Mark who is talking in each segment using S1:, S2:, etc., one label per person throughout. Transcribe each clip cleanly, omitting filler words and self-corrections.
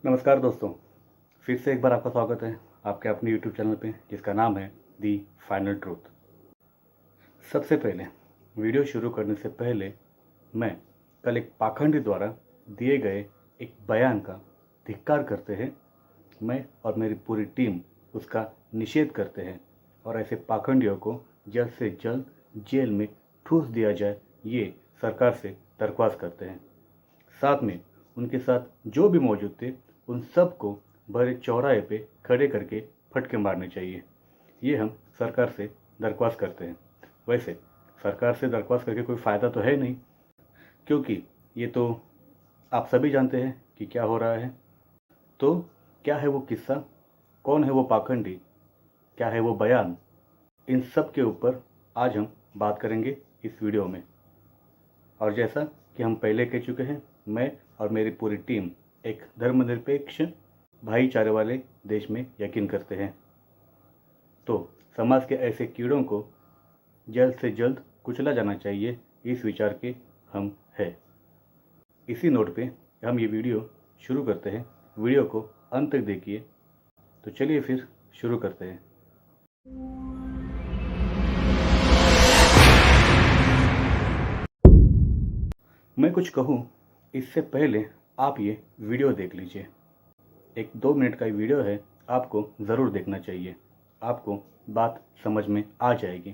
S1: नमस्कार दोस्तों, फिर से एक बार आपका स्वागत है आपके अपने YouTube चैनल पे जिसका नाम है दी फाइनल ट्रूथ। सबसे पहले वीडियो शुरू करने से पहले मैं कल एक पाखंडी द्वारा दिए गए एक बयान का धिक्कार करते हैं। मैं और मेरी पूरी टीम उसका निषेध करते हैं और ऐसे पाखंडियों को जल्द से जल्द जेल में ठूस दिया जाए, ये सरकार से दरख्वास्त करते हैं। साथ में उनके साथ जो भी मौजूद थे उन सब को भरे चौराहे पे खड़े करके फटके मारने चाहिए। ये हम सरकार से दरख्वास्त करते हैं। वैसे सरकार से दरख्वास्त करके कोई फ़ायदा तो है नहीं, क्योंकि ये तो आप सभी जानते हैं कि क्या हो रहा है। तो क्या है वो किस्सा, कौन है वो पाखंडी, क्या है वो बयान, इन सब के ऊपर आज हम बात करेंगे इस वीडियो में। और जैसा कि हम पहले कह चुके हैं, मैं और मेरी पूरी टीम एक धर्मनिरपेक्ष भाईचारे वाले देश में यकीन करते हैं। तो समाज के ऐसे कीड़ों को जल्द से जल्द कुचला जाना चाहिए, इस विचार के हम हैं। इसी नोट पे हम ये वीडियो शुरू करते हैं। वीडियो को अंत तक देखिए। तो चलिए फिर शुरू करते हैं। मैं कुछ कहूँ इससे पहले आप ये वीडियो देख लीजिए। एक 2 मिनट का वीडियो है, आपको ज़रूर देखना चाहिए। आपको बात समझ में आ जाएगी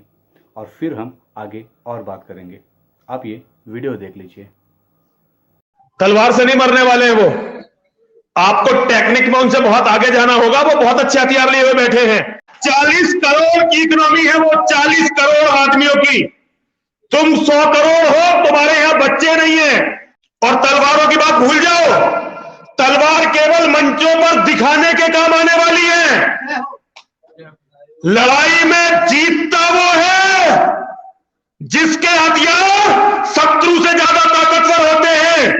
S1: और फिर हम आगे और बात करेंगे। आप ये वीडियो देख लीजिए।
S2: तलवार से नहीं मरने वाले हैं वो। आपको टेक्निक में उनसे बहुत आगे जाना होगा। वो बहुत अच्छे हथियार लिए हुए बैठे हैं। 40 करोड़ की इकोनॉमी है वो, 40 करोड़ आदमियों की। तुम 100 करोड़ हो, तुम्हारे यहां बच्चे नहीं है। और तलवारों की बात भूल जाओ। तलवार केवल मंचों पर दिखाने के काम आने वाली है। लड़ाई में जीतता वो है जिसके हथियार शत्रु से ज्यादा ताकतवर होते हैं।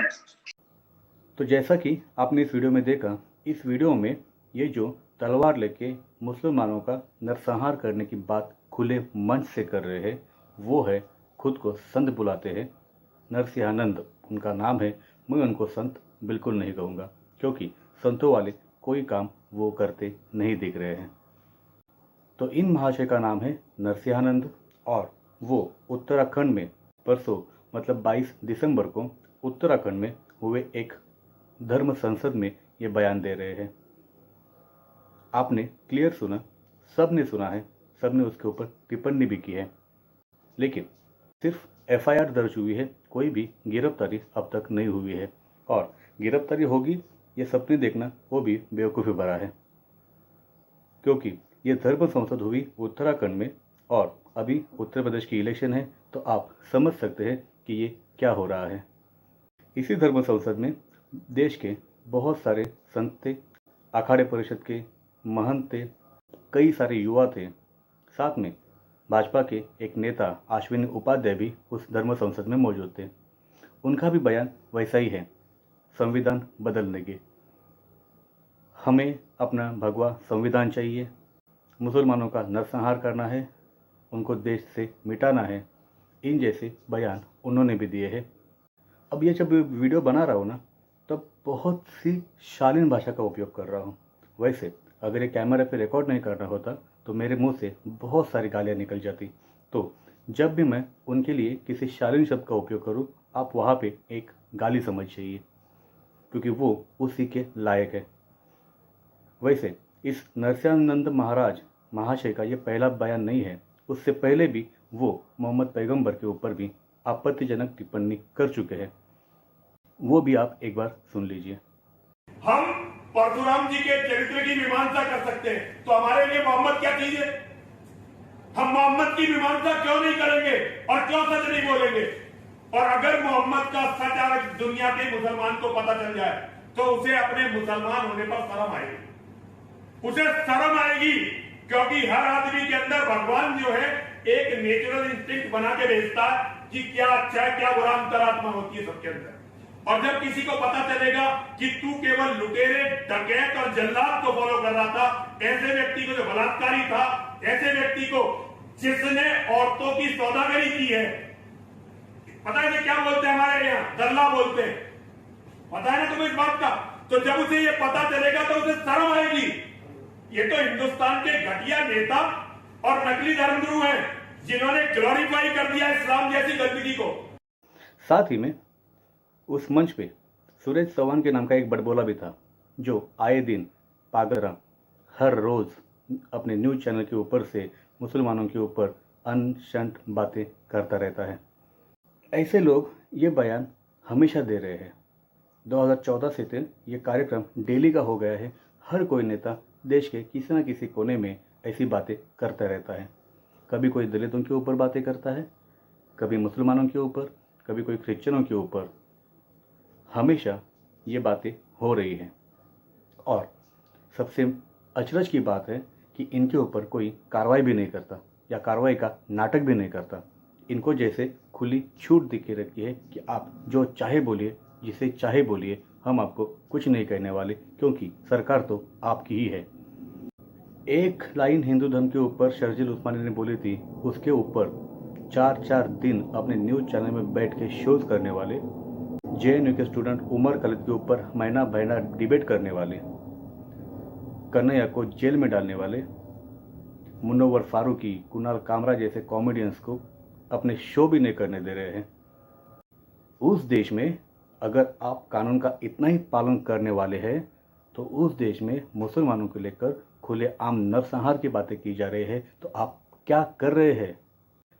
S1: तो जैसा कि आपने इस वीडियो में देखा, इस वीडियो में ये जो तलवार लेके मुसलमानों का नरसंहार करने की बात खुले मंच से कर रहे हैं, वो है, खुद को संत बुलाते हैं, नरसिंहानंद उनका नाम है। मैं उनको संत बिल्कुल नहीं कहूँगा, क्योंकि संतों वाले कोई काम वो करते नहीं दिख रहे हैं। तो इन महाशय का नाम है नरसिंहानंद और वो उत्तराखंड में परसों मतलब 22 दिसंबर को उत्तराखंड में हुए एक धर्म संसद में ये बयान दे रहे हैं। आपने क्लियर सुना, सबने सुना है, सबने उसके ऊपर टिप्पणी भी की है, लेकिन सिर्फ एफआईआर दर्ज हुई है, कोई भी गिरफ्तारी अब तक नहीं हुई है। और गिरफ्तारी होगी ये सपने देखना वो भी बेवकूफ़ी भरा है, क्योंकि ये धर्म संसद हुई उत्तराखंड में और अभी उत्तर प्रदेश की इलेक्शन है, तो आप समझ सकते हैं कि ये क्या हो रहा है। इसी धर्म संसद में देश के बहुत सारे संत थे, अखाड़े परिषद के महंत थे, कई सारे युवा थे, साथ में भाजपा के एक नेता अश्विनी उपाध्याय भी उस धर्म संसद में मौजूद थे। उनका भी बयान वैसा ही है, संविधान बदलने के, हमें अपना भगवा संविधान चाहिए, मुसलमानों का नरसंहार करना है, उनको देश से मिटाना है। इन जैसे बयान उन्होंने भी दिए हैं। अब ये जब वीडियो बना रहा हूँ ना, तब बहुत सी शालीन भाषा का उपयोग कर रहा हूँ। वैसे अगर ये कैमरे पे रिकॉर्ड नहीं करना होता तो मेरे मुंह से बहुत सारी गालियाँ निकल जाती। तो जब भी मैं उनके लिए किसी शालीन शब्द का उपयोग करूँ, आप वहाँ पे एक गाली समझ जाइए, क्योंकि वो उसी के लायक है। वैसे इस नरसिंहानंद महाराज महाशय का ये पहला बयान नहीं है। उससे पहले भी वो मोहम्मद पैगंबर के ऊपर भी आपत्तिजनक टिप्पणी कर चुके हैं। वो भी आप एक बार सुन लीजिए।
S2: हम परशुराम जी के चरित्र की मीमांसा कर सकते हैं, तो हमारे लिए मोहम्मद क्या चीज है? हम मोहम्मद की मीमांसा क्यों नहीं करेंगे और क्यों सच नहीं बोलेंगे? और अगर मोहम्मद का सच आज दुनिया के मुसलमान को पता चल जाए तो उसे अपने मुसलमान होने पर शर्म आएगी। उसे शर्म आएगी, क्योंकि हर आदमी के अंदर भगवान जो है एक नेचुरल इंस्टिंक्ट बना के भेजता है कि क्या अच्छा है क्या बुरा, अंतरात्मा होती है सबके अंदर। और जब किसी को पता चलेगा कि तू केवल लुटेरे, डकैत और जल्लाद को फॉलो कर रहा था, ऐसे व्यक्ति को जो बलात्कारी था, ऐसे व्यक्ति को जिसने औरतों की सौदागरी की है, पता है क्या बोलते हैं हमारे यहाँ? दल्ला बोलते हैं। पता है ना तुम्हें इस बात का? तो जब उसे ये पता चलेगा तो उसे शर्म आएगी। ये तो हिंदुस्तान के घटिया नेता और नकली धर्मगुरु हैं जिन्होंने ग्लोरीफाई कर दिया इस्लाम जैसी गंदगी को।
S1: साथ ही में उस मंच पे सुरेश चौहान के नाम का एक बड़बोला भी था, जो आए दिन पागल हर रोज अपने न्यूज चैनल के ऊपर से मुसलमानों के ऊपर अनशंट बातें करता रहता है। ऐसे लोग ये बयान हमेशा दे रहे हैं। 2014 से तो ये कार्यक्रम डेली का हो गया है। हर कोई नेता देश के किसी न किसी कोने में ऐसी बातें करता रहता है। कभी कोई दलितों के ऊपर बातें करता है, कभी मुसलमानों के ऊपर, कभी कोई क्रिश्चियनों के ऊपर। हमेशा ये बातें हो रही हैं। और सबसे अचरज की बात है कि इनके ऊपर कोई कार्रवाई भी नहीं करता या कार्रवाई का नाटक भी नहीं करता। इनको जैसे खुली छूट दिखे रखी है कि आप जो चाहे बोलिए, जिसे चाहे बोलिए, हम आपको कुछ नहीं कहने वाले, क्योंकि सरकार तो आपकी ही है। एक लाइन हिंदू धर्म के ऊपर शर्जील उस्मानी ने बोली थी, उसके ऊपर 4-4 दिन अपने न्यूज़ चैनल में बैठ के शोज करने वाले, JNU के स्टूडेंट उमर खलिद के ऊपर महीना महीना डिबेट करने वाले, कन्हैया को जेल में डालने वाले, मुनव्वर फारूकी, कुणाल कामरा जैसे कॉमेडियंस को अपने शो भी नहीं करने दे रहे हैं। उस देश में अगर आप कानून का इतना ही पालन करने वाले हैं तो उस देश में मुसलमानों को लेकर खुले आम नरसंहार की बातें की जा रही है, तो आप क्या कर रहे हैं?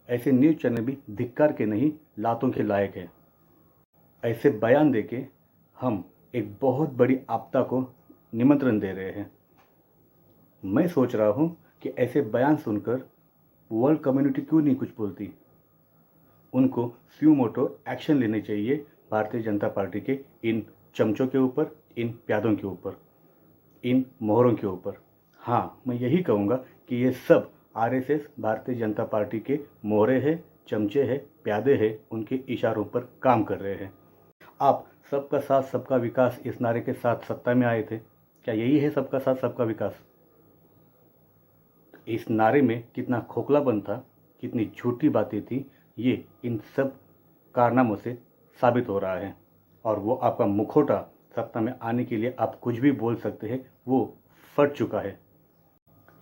S1: ऐसे न्यूज़ चैनल भी धिक्कार के नहीं, लातों के लायक है। ऐसे बयान देके हम एक बहुत बड़ी आपदा को निमंत्रण दे रहे हैं। मैं सोच रहा हूं कि ऐसे बयान सुनकर वर्ल्ड कम्युनिटी क्यों नहीं कुछ बोलती। उनको स्यू मोटो एक्शन लेने चाहिए भारतीय जनता पार्टी के इन चमचों के ऊपर, इन प्यादों के ऊपर, इन मोहरों के ऊपर। हाँ, मैं यही कहूँगा कि ये सब RSS भारतीय जनता पार्टी के मोहरे हैं, चमचे हैं, प्यादे हैं, उनके इशारों पर काम कर रहे हैं। आप सबका साथ सबका विकास इस नारे के साथ सत्ता में आए थे, क्या यही है सबका साथ सबका विकास? इस नारे में कितना खोखलापन था, कितनी झूठी बातें थी, ये इन सब कारनामों से साबित हो रहा है। और वो आपका मुखौटा सत्ता में आने के लिए आप कुछ भी बोल सकते हैं, वो फट चुका है।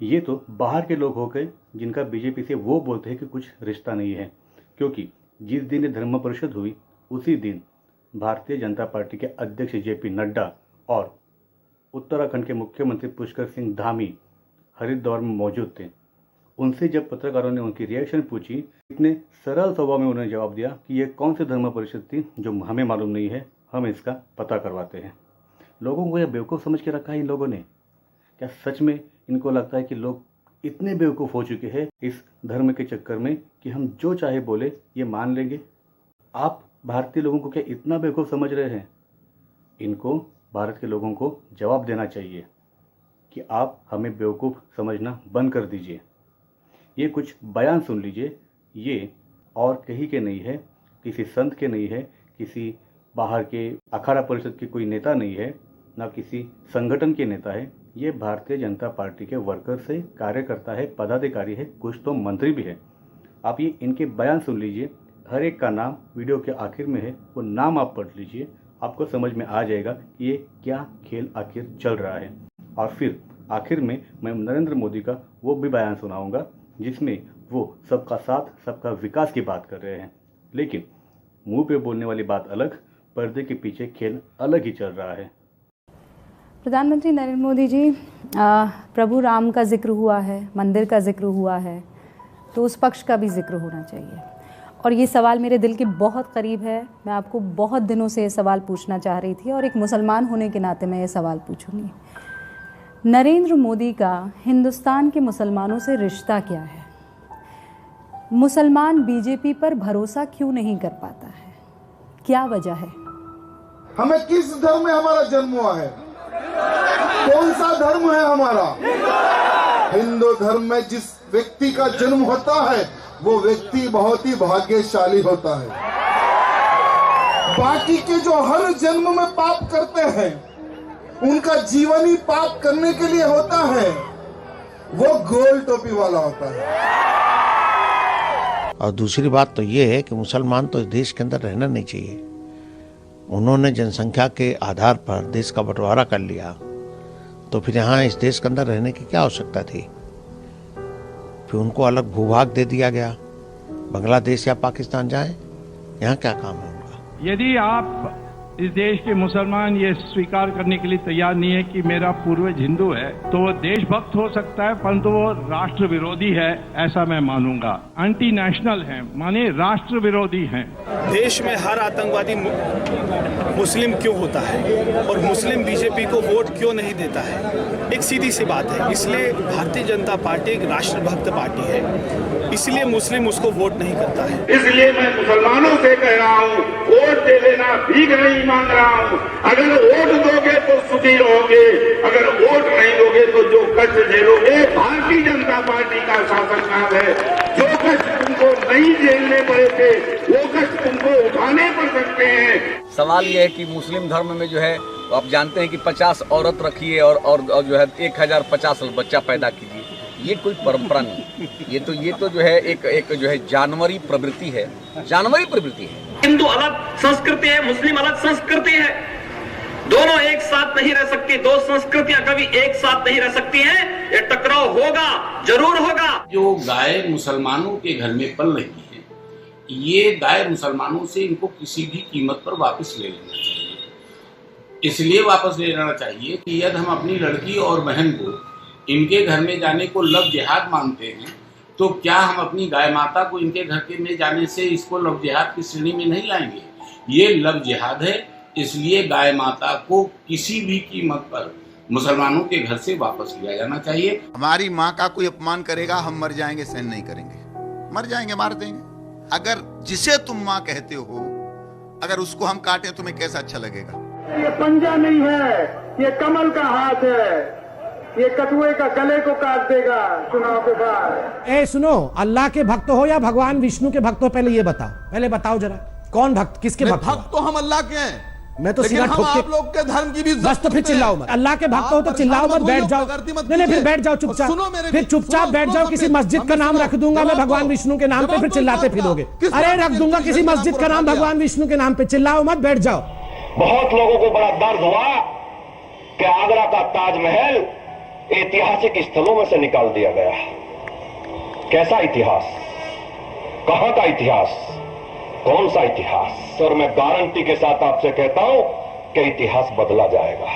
S1: ये तो बाहर के लोग हो गए जिनका बीजेपी से वो बोलते हैं कि कुछ रिश्ता नहीं है, क्योंकि जिस दिन धर्म परिषद हुई उसी दिन भारतीय जनता पार्टी के अध्यक्ष JP नड्डा और उत्तराखंड के मुख्यमंत्री पुष्कर सिंह धामी हरिद्वार में मौजूद थे। उनसे जब पत्रकारों ने उनकी रिएक्शन पूछी, इतने सरल स्वभाव में उन्होंने जवाब दिया कि ये कौन सी धर्म परिषद थी जो हमें मालूम नहीं है, हम इसका पता करवाते हैं। लोगों को यह बेवकूफ़ समझ के रखा है इन लोगों ने। क्या सच में इनको लगता है कि लोग इतने बेवकूफ़ हो चुके हैं इस धर्म के चक्कर में कि हम जो चाहे बोले ये मान लेंगे? आप भारतीय लोगों को क्या इतना बेवकूफ़ समझ रहे हैं? इनको भारत के लोगों को जवाब देना चाहिए कि आप हमें बेवकूफ़ समझना बंद कर दीजिए। ये कुछ बयान सुन लीजिए, ये और कहीं के नहीं है, किसी संत के नहीं है, किसी बाहर के अखाड़ा परिषद के कोई नेता नहीं है, ना किसी संगठन के नेता है। ये भारतीय जनता पार्टी के वर्कर्स है, कार्यकर्ता है, पदाधिकारी है, कुछ तो मंत्री भी है। आप ये इनके बयान सुन लीजिए, हर एक का नाम वीडियो के आखिर में है, वो नाम आप पढ़ लीजिए, आपको समझ में आ जाएगा कि ये क्या खेल आखिर चल रहा है। और फिर आखिर में मैं नरेंद्र मोदी का वो भी बयान सुनाऊंगा जिसमें वो सबका साथ सबका विकास की बात कर रहे हैं, लेकिन मुंह पे बोलने वाली बात अलग, पर्दे के पीछे खेल अलग ही चल रहा है।
S3: प्रधानमंत्री नरेंद्र मोदी जी, प्रभु राम का जिक्र हुआ है, मंदिर का जिक्र हुआ है, तो उस पक्ष का भी जिक्र होना चाहिए। और ये सवाल मेरे दिल के बहुत करीब है। मैं आपको बहुत दिनों से ये सवाल पूछना चाह रही थी और एक मुसलमान होने के नाते मैं ये सवाल पूछूंगी। नरेंद्र मोदी का हिंदुस्तान के मुसलमानों से रिश्ता क्या है? मुसलमान बीजेपी पर भरोसा क्यों नहीं कर पाता है? क्या वजह है?
S4: हमें किस धर्म में हमारा जन्म हुआ है? कौन सा धर्म है हमारा? हिंदू धर्म में जिस व्यक्ति का जन्म होता है वो व्यक्ति बहुत ही भाग्यशाली होता है। बाकी के जो हर जन्म में पाप करते हैं उनका जीवन ही पाप करने के लिए होता है, वो गोल टोपी वाला होता है।
S5: और दूसरी बात तो ये है कि मुसलमान तो इस देश के अंदर रहना नहीं चाहिए। उन्होंने जनसंख्या के आधार पर देश का बंटवारा कर लिया, तो फिर यहाँ इस देश के अंदर रहने की क्या आवश्यकता थी? फिर उनको अलग भूभाग दे दिया गया, बांग्लादेश या पाकिस्तान जाएं, यहाँ क्या काम है उनका?
S6: यदि आप इस देश के मुसलमान ये स्वीकार करने के लिए तैयार नहीं है कि मेरा पूर्वज हिंदू है, तो वो देशभक्त हो सकता है, परंतु वो राष्ट्र विरोधी है, ऐसा मैं मानूंगा। एंटी नेशनल है, माने राष्ट्र विरोधी है।
S7: देश में हर आतंकवादी मुस्लिम क्यों होता है और मुस्लिम बीजेपी को वोट क्यों नहीं देता है? एक सीधी सी बात है, इसलिए भारतीय जनता पार्टी एक राष्ट्रभक्त पार्टी है, इसलिए मुस्लिम उसको वोट नहीं करता है।
S2: इसलिए मैं मुसलमानों से कह रहा हूँ, वोट दे देना, भीख नहीं मांग रहा हूँ। अगर वोट दोगे तो सुखी रहोगे, अगर वोट नहीं दोगे तो जो कष्ट झेलोगे, भारतीय जनता पार्टी का शासनकाल है। जो कष्ट तुमको नहीं झेलने पड़े थे, वो कष्ट तुमको उठाने पड़ सकते हैं।
S8: सवाल ये है कि मुस्लिम धर्म में जो है, आप जानते हैं कि 50 औरत रखिए और जो है 1050 बच्चा पैदा कीजिए, ये कोई परंपरा नहीं। ये तो जो है एक जो है जानवरी प्रवृत्ति है, जानवरी प्रवृत्ति है।
S9: हिंदू अलग संस्कृति है, मुस्लिम अलग संस्कृति है, दोनों एक साथ नहीं रह सकती। दो संस्कृतियां कभी एक साथ नहीं रह सकती हैं। ये टकराव होगा, जरूर होगा।
S10: जो गाय मुसलमानों के घर में पल रही है, ये गाय मुसलमानों से इनको किसी भी कीमत पर वापस ले लेना चाहिए। इसलिए वापस ले लेना चाहिए कि यदि हम अपनी लड़की और बहन को इनके घर में जाने को लव जिहाद मानते हैं, तो क्या हम अपनी गाय माता को इनके घर के में जाने से इसको लव जिहाद की श्रेणी में नहीं लाएंगे? ये लव जिहाद है, इसलिए गाय माता को किसी भी कीमत पर मुसलमानों के घर से वापस लिया जाना चाहिए।
S11: हमारी माँ का कोई अपमान करेगा, हम मर जाएंगे, सहन नहीं करेंगे, मर जाएंगे, मार देंगे। अगर जिसे तुम माँ कहते हो, अगर उसको हम काटे तुम्हें कैसा अच्छा लगेगा?
S12: ये पंजा नहीं है, ये कमल का हाथ है, ये कछुए का गले को काट देगा चुनाव के बाद।
S13: ए सुनो, अल्लाह के भक्त हो या भगवान विष्णु के भक्त हो, पहले ये बताओ, पहले बताओ जरा, कौन भक्त, किसके भक्त?
S11: भक्त तो हम अल्लाह के हैं,
S13: मैं तो सीधा ठोक के
S11: आप लोग के धर्म की भी
S13: बस, तो फिर चिल्लाओ मत। अल्लाह के भक्त हो तो चिल्लाओ मत, बैठ जाओ। नहीं, फिर बैठ जाओ चुपचाप, फिर चुपचाप बैठ जाओ। किसी मस्जिद का नाम रख दूंगा मैं भगवान विष्णु के नाम पे, फिर चिल्लाते फिरोगे। अरे रख दूंगा किसी मस्जिद का नाम भगवान विष्णु के नाम पे, चिल्लाओ मत, बैठ जाओ।
S14: बहुत लोगों को बड़ा दर्द हुआ कि आगरा का ताजमहल ऐतिहासिक स्थलों में से निकाल दिया गया। कैसा इतिहास, कहां का इतिहास, कौन सा इतिहास? और मैं गारंटी के साथ आपसे कहता हूं कि इतिहास बदला जाएगा।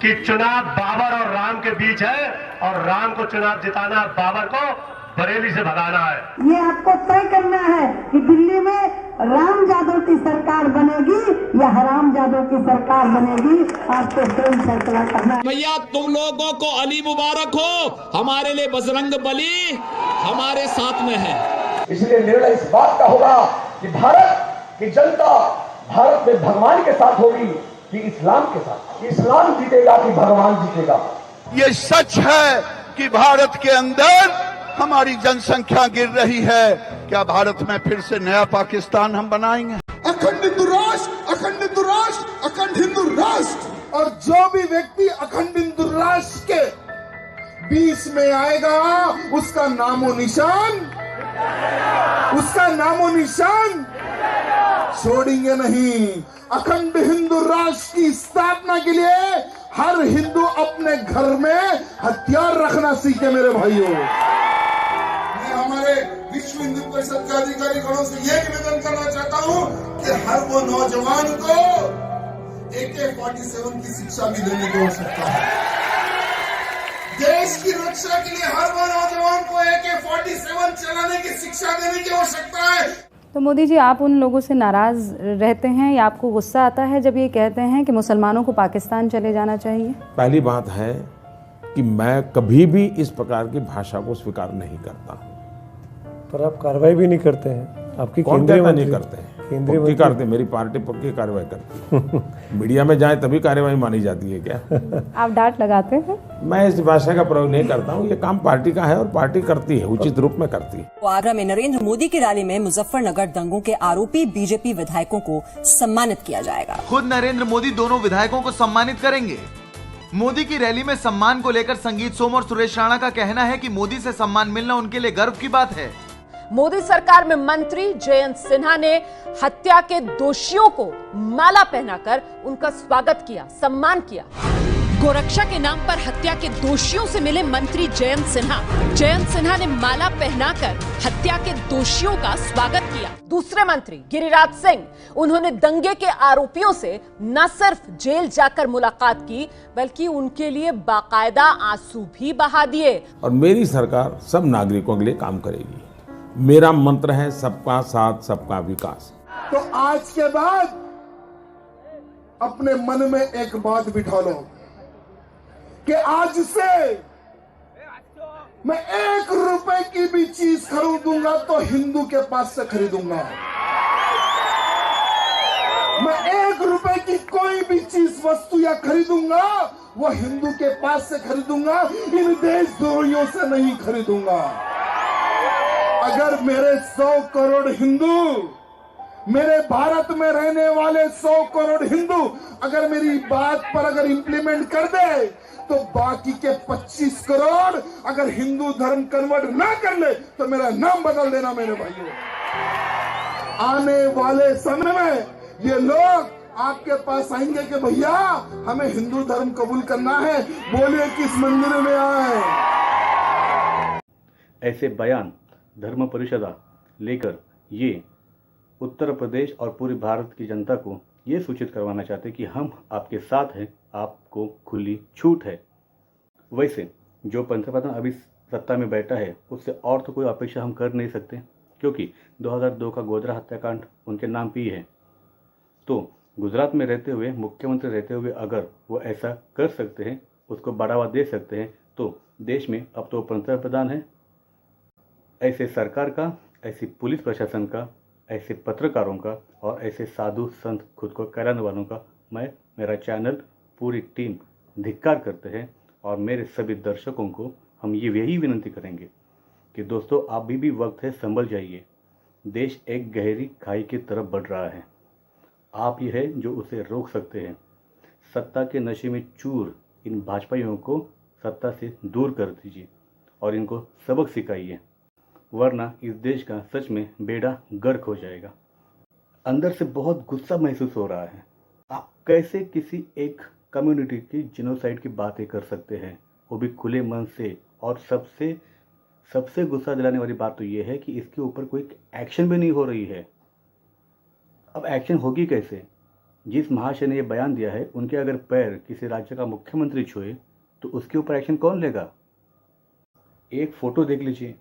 S12: कि चुनाव बाबर और राम के बीच है और राम को चुनाव जिताना, बाबर को बरेली से भगाना है।
S15: ये आपको तय करना है कि दिल्ली में राम जादव की सरकार बनेगी या हराम जादव की सरकार बनेगी। आपको कोई फैसला करना है।
S16: भैया तुम लोगों को अली मुबारक हो, हमारे लिए बजरंग बली हमारे साथ में है।
S17: इसलिए निर्णय इस बात का होगा कि भारत की जनता भारत में भगवान के साथ होगी कि इस्लाम के साथ। इस्लाम जीतेगा कि भगवान जीतेगा।
S4: ये सच है कि भारत के अंदर हमारी जनसंख्या गिर रही है। क्या भारत में फिर से नया पाकिस्तान हम बनाएंगे? अखंड हिंदू राष्ट्र, अखंड हिंदू राष्ट्र, अखंड हिंदू राष्ट्र। और जो भी व्यक्ति अखंड हिंदू राष्ट्र के बीच में आएगा, उसका नामो निशान छोड़ेंगे नहीं। अखंड हिंदू राष्ट्र की स्थापना के लिए हर हिंदू अपने घर में हथियार रखना सीखे मेरे भाइयों। मैं हमारे विश्व हिंदू परिषद के अधिकारी गणों से यह निवेदन करना चाहता हूं कि हर वो नौजवान को AK-47 की शिक्षा भी देने की आवश्यकता है। देश की रक्षा के लिए हर वो नौजवान को AK-47 चलाने की शिक्षा देने की आवश्यकता है।
S3: तो मोदी जी, आप उन लोगों से नाराज रहते हैं या आपको गुस्सा आता है जब ये कहते हैं कि मुसलमानों को पाकिस्तान चले जाना चाहिए?
S18: पहली बात है कि मैं कभी भी इस प्रकार की भाषा को स्वीकार नहीं करता हूँ।
S19: पर आप कार्रवाई भी नहीं करते हैं, आपकी
S18: कौन कहता नहीं करते हैं?
S19: केंद्रीय
S18: करते, मेरी पार्टी पक्की कार्रवाई करती है। मीडिया में जाए तभी कार्रवाई मानी जाती है क्या?
S3: आप डांट लगाते हैं?
S18: मैं इस भाषा का प्रयोग नहीं करता हूँ, ये काम पार्टी का है और पार्टी करती है, उचित रूप में करती है।
S20: आगरा में नरेंद्र मोदी की रैली में मुजफ्फरनगर दंगों के आरोपी बीजेपी विधायकों को सम्मानित किया जाएगा।
S21: खुद नरेंद्र मोदी दोनों विधायकों को सम्मानित करेंगे। मोदी की रैली में सम्मान को लेकर संगीत सोम और सुरेश राणा का कहना है कि मोदी से सम्मान मिलना उनके लिए गर्व की बात है।
S1: मोदी सरकार में मंत्री जयंत सिन्हा ने हत्या के दोषियों को माला पहनाकर उनका स्वागत किया, सम्मान किया। गोरक्षा के नाम पर हत्या के दोषियों से मिले मंत्री जयंत सिन्हा ने माला पहनाकर हत्या के दोषियों का स्वागत किया। दूसरे मंत्री गिरिराज सिंह, उन्होंने दंगे के आरोपियों से न सिर्फ जेल जाकर मुलाकात की बल्कि उनके लिए बाकायदा आंसू भी बहा दिए।
S18: और मेरी सरकार सब नागरिकों के लिए काम करेगी। मेरा मंत्र है सबका साथ सबका विकास।
S4: तो आज के बाद अपने मन में एक बात बिठा लो कि आज से मैं 1 रुपए की भी चीज खरीदूंगा तो हिंदू के पास से खरीदूंगा। मैं 1 रुपए की कोई भी चीज वस्तु या खरीदूंगा वो हिंदू के पास से खरीदूंगा, इन देशद्रोहियों से नहीं खरीदूंगा। अगर मेरे 100 करोड़ हिंदू, मेरे भारत में रहने वाले 100 करोड़ हिंदू अगर मेरी बात पर अगर इंप्लीमेंट कर दे तो बाकी के 25 करोड़ अगर हिंदू धर्म कन्वर्ट ना कर ले तो मेरा नाम बदल देना मेरे भाइयों। आने वाले समय में ये लोग आपके पास आएंगे कि भैया हमें हिंदू धर्म कबूल करना है, बोलिए किस मंदिर में आए।
S22: ऐसे बयान धर्म परिषदा लेकर ये उत्तर प्रदेश और पूरे भारत की जनता को ये सूचित करवाना चाहते कि हम आपके साथ हैं, आपको खुली छूट है। वैसे जो पंतप्रधान अभी सत्ता में बैठा है उससे और तो कोई अपेक्षा हम कर नहीं सकते, क्योंकि 2002 का गोधरा हत्याकांड उनके नाम पे ही है। तो गुजरात में रहते हुए, मुख्यमंत्री रहते हुए अगर वो ऐसा कर सकते हैं, उसको बढ़ावा दे सकते हैं, तो देश में अब तो पंतप्रधान है। ऐसे सरकार का, ऐसी पुलिस प्रशासन का, ऐसे पत्रकारों का और ऐसे साधु संत खुद को कहलाने वालों का मैं, मेरा चैनल, पूरी टीम धिक्कार करते हैं। और मेरे सभी दर्शकों को हम ये यही विनती करेंगे कि दोस्तों अभी भी वक्त है, संभल जाइए। देश एक गहरी खाई की तरफ बढ़ रहा है। आप ही है जो उसे रोक सकते हैं। सत्ता के नशे में चूर इन भाजपाइयों को सत्ता से दूर कर दीजिए और इनको सबक सिखाइए, वरना इस देश का सच में बेड़ा गर्क हो जाएगा। अंदर से बहुत गुस्सा महसूस हो रहा है। आप कैसे किसी एक कम्युनिटी की जिनोसाइड की बातें कर सकते हैं, वो भी खुले मन से। और सबसे गुस्सा दिलाने वाली बात तो ये है कि इसके ऊपर कोई एक्शन भी नहीं हो रही है। अब एक्शन होगी कैसे? जिस महाशय ने ये बयान दिया है उनके अगर पैर किसी राज्य का मुख्यमंत्री छुए तो उसके ऊपर एक्शन कौन लेगा? एक फ़ोटो देख लीजिए।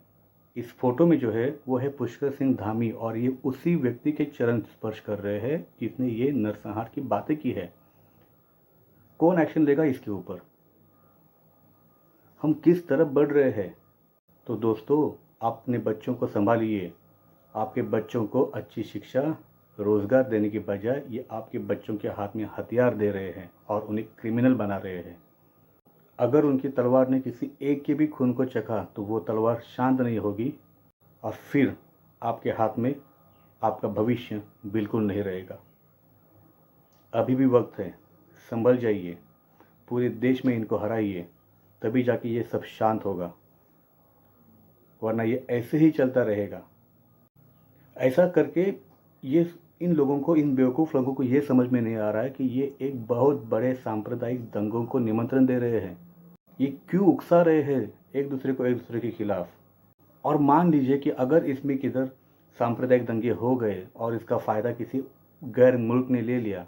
S22: इस फोटो में जो है वो है पुष्कर सिंह धामी और ये उसी व्यक्ति के चरण स्पर्श कर रहे हैं जिसने ये नरसंहार की बातें की है। कौन एक्शन लेगा इसके ऊपर? हम किस तरफ बढ़ रहे हैं? तो दोस्तों अपने बच्चों को संभालिए। आपके बच्चों को अच्छी शिक्षा, रोजगार देने की बजाय ये आपके बच्चों के हाथ में हथियार दे रहे हैं और उन्हें क्रिमिनल बना रहे हैं। अगर उनकी तलवार ने किसी एक के भी खून को चखा तो वो तलवार शांत नहीं होगी और फिर आपके हाथ में आपका भविष्य बिल्कुल नहीं रहेगा। अभी भी वक्त है, संभल जाइए। पूरे देश में इनको हराइए, तभी जाके ये सब शांत होगा, वरना ये ऐसे ही चलता रहेगा। ऐसा करके ये इन लोगों को, इन बेवकूफ़ लोगों को ये समझ में नहीं आ रहा है कि ये एक बहुत बड़े सांप्रदायिक दंगों को निमंत्रण दे रहे हैं। ये क्यों उकसा रहे हैं एक दूसरे के खिलाफ? और मान लीजिए कि अगर इसमें किधर सांप्रदायिक दंगे हो गए और इसका फ़ायदा किसी गैर मुल्क ने ले लिया,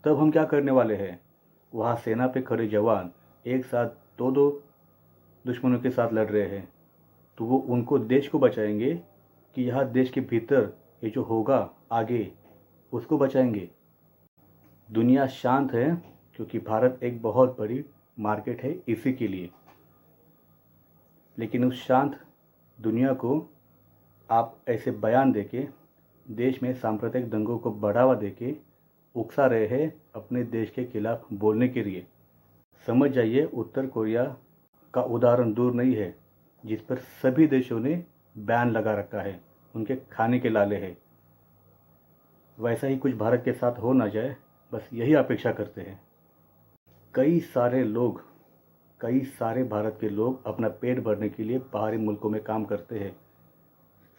S22: तब हम क्या करने वाले हैं? वहाँ सेना पे खड़े जवान एक साथ दो दुश्मनों के साथ लड़ रहे हैं, तो वो उनको, देश को बचाएंगे कि यहाँ देश के भीतर ये जो होगा आगे उसको बचाएंगे? दुनिया शांत है क्योंकि भारत एक बहुत बड़ी मार्केट है इसी के लिए। लेकिन उस शांत दुनिया को आप ऐसे बयान देके, देश में सांप्रदायिक दंगों को बढ़ावा देके उकसा रहे हैं अपने देश के खिलाफ बोलने के लिए। समझ जाइए, उत्तर कोरिया का उदाहरण दूर नहीं है जिस पर सभी देशों ने बैन लगा रखा है, उनके खाने के लाले हैं। वैसा ही कुछ भारत के साथ हो ना जाए, बस यही अपेक्षा करते हैं। कई सारे भारत के लोग अपना पेट भरने के लिए बाहरी मुल्कों में काम करते हैं।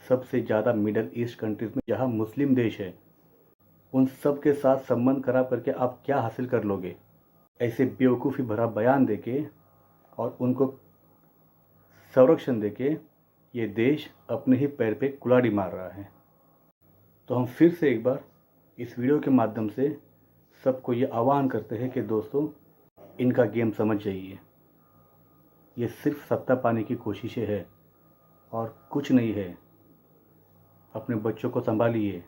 S22: सबसे ज़्यादा मिडल ईस्ट कंट्रीज़ में जहाँ मुस्लिम देश है, उन सब के साथ संबंध खराब करके आप क्या हासिल कर लोगे? ऐसे बेवकूफ़ी भरा बयान देके और उनको संरक्षण देके ये देश अपने ही पैर पे कुल्हाड़ी मार रहा है। तो हम फिर से एक बार इस वीडियो के माध्यम से सबको ये आह्वान करते हैं कि दोस्तों, इनका गेम समझ जाइए। ये सिर्फ सत्ता पाने की कोशिशें है और कुछ नहीं है। अपने बच्चों को संभालिए,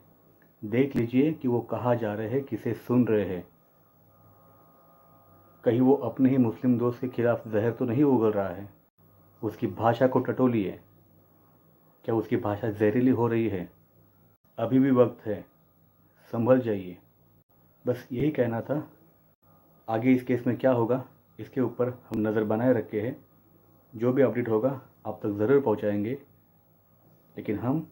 S22: देख लीजिए कि वो कहाँ जा रहे हैं, किसे सुन रहे हैं। कहीं वो अपने ही मुस्लिम दोस्त के खिलाफ जहर तो नहीं उगल रहा है? उसकी भाषा को टटोलिए। क्या उसकी भाषा जहरीली हो रही है? अभी भी वक्त है, संभल जाइए। बस यही कहना था। आगे इस केस में क्या होगा, इसके ऊपर हम नज़र बनाए रखे हैं। जो भी अपडेट होगा आप तक ज़रूर पहुंचाएंगे। लेकिन हम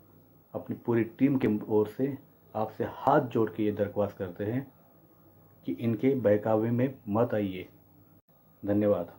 S22: अपनी पूरी टीम के ओर से आपसे हाथ जोड़ के ये दरख्वास्त करते हैं कि इनके बहकावे में मत आइए। धन्यवाद।